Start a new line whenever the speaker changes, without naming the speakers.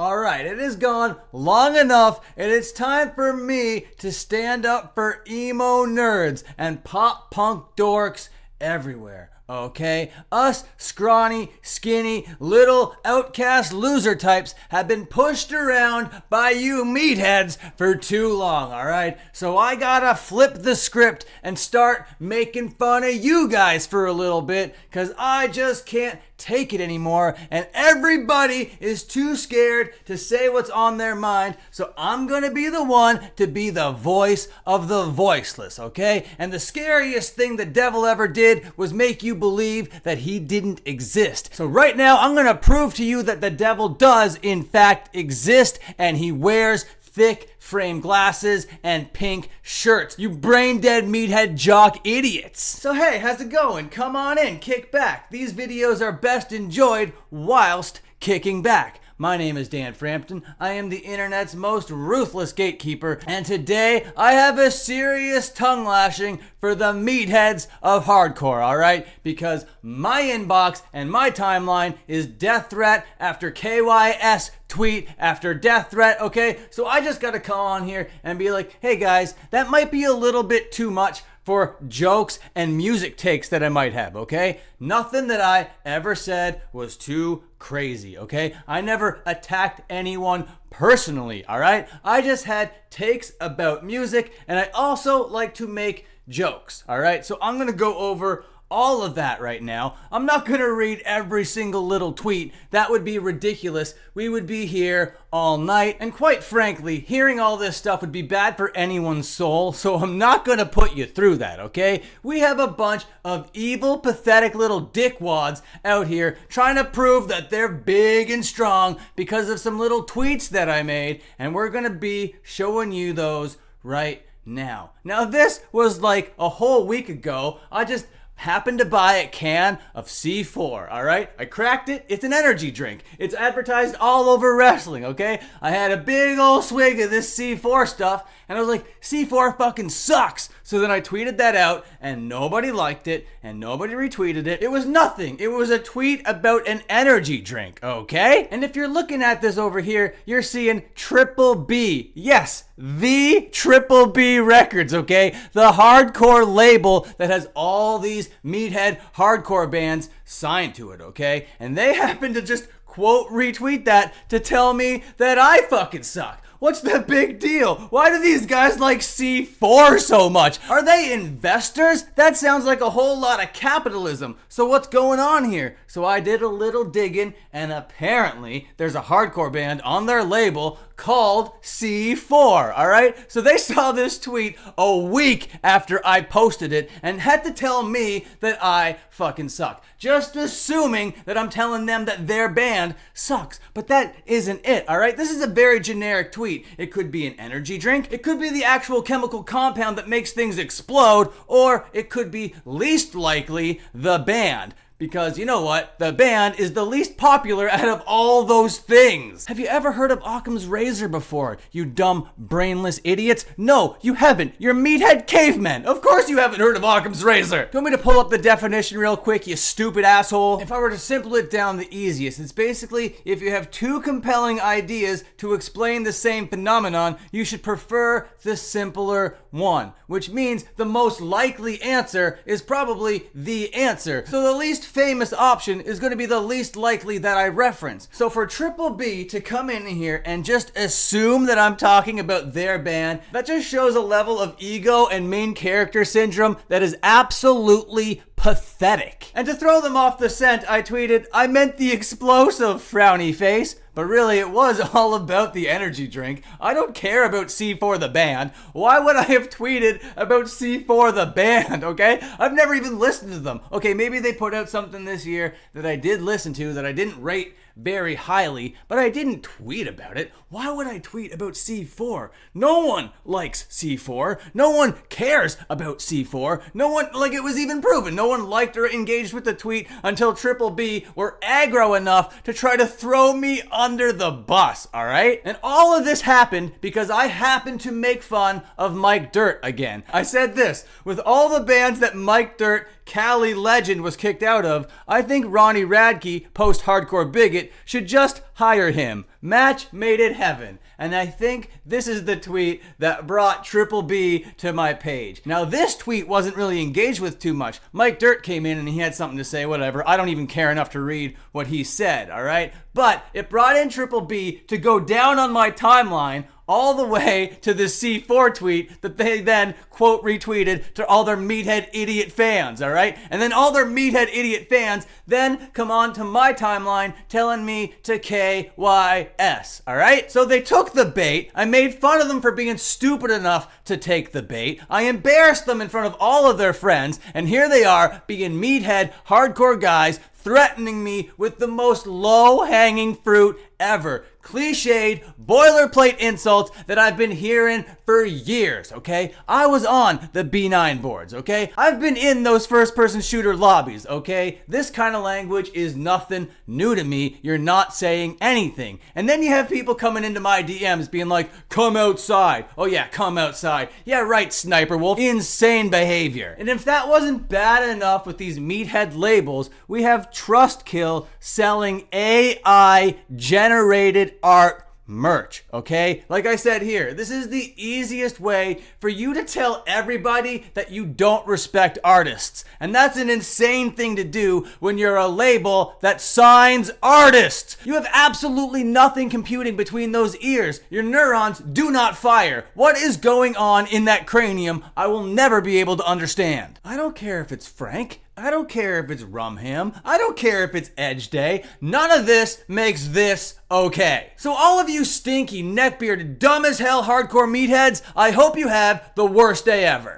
Alright, it has gone long enough, and it's time for me to stand up for emo nerds and pop punk dorks everywhere. Okay, us scrawny, skinny, little outcast loser types have been pushed around by you meatheads for too long, alright? So I gotta flip the script and start making fun of you guys for a little bit, cause I just can't take it anymore, and everybody is too scared to say what's on their mind, so I'm gonna be the one to be the voice of the voiceless, okay? And the scariest thing the devil ever did was make you believe that he didn't exist. So right now, I'm gonna prove to you that the devil does, in fact, exist, and he wears thick frame glasses and pink shirts. You brain dead meathead jock idiots. So hey, how's it going? Come on in, kick back. These videos are best enjoyed whilst kicking back. My name is Dan Frampton. I am the internet's most ruthless gatekeeper, and today I have a serious tongue lashing for the meatheads of hardcore, alright? Because my inbox and my timeline is death threat after KYS tweet after death threat, okay? So I just gotta come on here and be like, hey guys, that might be a little bit too much for jokes and music takes that I might have, okay? Nothing that I ever said was too crazy, okay? I never attacked anyone personally, all right? I just had takes about music, and I also like to make jokes, all right? So I'm gonna go over all of that right now. I'm not gonna read every single little tweet. That would be ridiculous. We would be here all night, and quite frankly, hearing all this stuff would be bad for anyone's soul, so I'm not gonna put you through that, okay? We have a bunch of evil, pathetic little dickwads out here trying to prove that they're big and strong because of some little tweets that I made, and we're gonna be showing you those right now. Now, this was like a whole week ago. I just happened to buy a can of C4, all right? I cracked it. It's an energy drink. It's advertised all over wrestling, okay? I had a big old swig of this C4 stuff, and I was like, C4 fucking sucks. So then I tweeted that out, and nobody liked it, and nobody retweeted it. It was nothing. It was a tweet about an energy drink, okay? And if you're looking at this over here, you're seeing Triple B. Yes, the Triple B Records, okay? The hardcore label that has all these meathead hardcore bands signed to it, okay? And they happen to just quote retweet that to tell me that I fucking suck. What's the big deal? Why do these guys like C4 so much? Are they investors? That sounds like a whole lot of capitalism. So what's going on here? So I did a little digging, and apparently there's a hardcore band on their label called C4, alright? So they saw this tweet a week after I posted it and had to tell me that I fucking suck. Just assuming that I'm telling them that their band sucks. But that isn't it, alright? This is a very generic tweet. It could be an energy drink, it could be the actual chemical compound that makes things explode, or it could be least likely the band. Because you know what? The band is the least popular out of all those things. Have you ever heard of Occam's razor before, you dumb, brainless idiots? No, you haven't. You're meathead cavemen. Of course you haven't heard of Occam's razor. Do you want me to pull up the definition real quick, you stupid asshole? If I were to simple it down the easiest, it's basically if you have two compelling ideas to explain the same phenomenon, you should prefer the simpler one. Which means the most likely answer is probably the answer. So the least famous option is going to be the least likely that I reference. So for Triple B to come in here and just assume that I'm talking about their band, that just shows a level of ego and main character syndrome that is absolutely pathetic. And to throw them off the scent, I tweeted, I meant the explosive, frowny face. But really, it was all about the energy drink. I don't care about C4 the band. Why would I have tweeted about C4 the band, okay? I've never even listened to them. Okay, maybe they put out something this year that I did listen to that I didn't rate very highly, but I didn't tweet about it. Why would I tweet about C4? No one likes C4. No one cares about C4. No one, like it was even proven, no one liked or engaged with the tweet until Triple B were aggro enough to try to throw me under the bus, alright? And all of this happened because I happened to make fun of Mike Dirt again. I said this, with all the bands that Mike Dirt Cali legend was kicked out of, I think Ronnie Radke, post-hardcore bigot, should just hire him. Match made in heaven. And I think this is the tweet that brought Triple B to my page. Now, this tweet wasn't really engaged with too much. Mike Dirt came in and he had something to say, whatever. I don't even care enough to read what he said, all right? But it brought in Triple B to go down on my timeline all the way to the C4 tweet that they then, quote, retweeted to all their meathead idiot fans, all right? And then all their meathead idiot fans then come on to my timeline telling me to KYS, all right? So they took the bait. I made fun of them for being stupid enough to take the bait. I embarrassed them in front of all of their friends, and here they are being meathead, hardcore guys threatening me with the most low-hanging fruit ever. Cliched, boilerplate insults that I've been hearing for years, okay? I was on the B9 boards, okay? I've been in those first-person shooter lobbies, okay? This kind of language is nothing new to me. You're not saying anything. And then you have people coming into my DMs being like, come outside. Oh yeah, come outside. Yeah, right, Sniper Wolf. Insane behavior. And if that wasn't bad enough with these meathead labels, we have Trustkill selling AI-generated art merch, okay? Like I said here, this is the easiest way for you to tell everybody that you don't respect artists. And that's an insane thing to do when you're a label that signs artists. You have absolutely nothing computing between those ears. Your neurons do not fire. What is going on in that cranium? I will never be able to understand. I don't care if it's Frank. I don't care if it's Rumham. I don't care if it's Edge Day. None of this makes this okay. So all of you stinky, neckbearded, dumb as hell hardcore meatheads, I hope you have the worst day ever.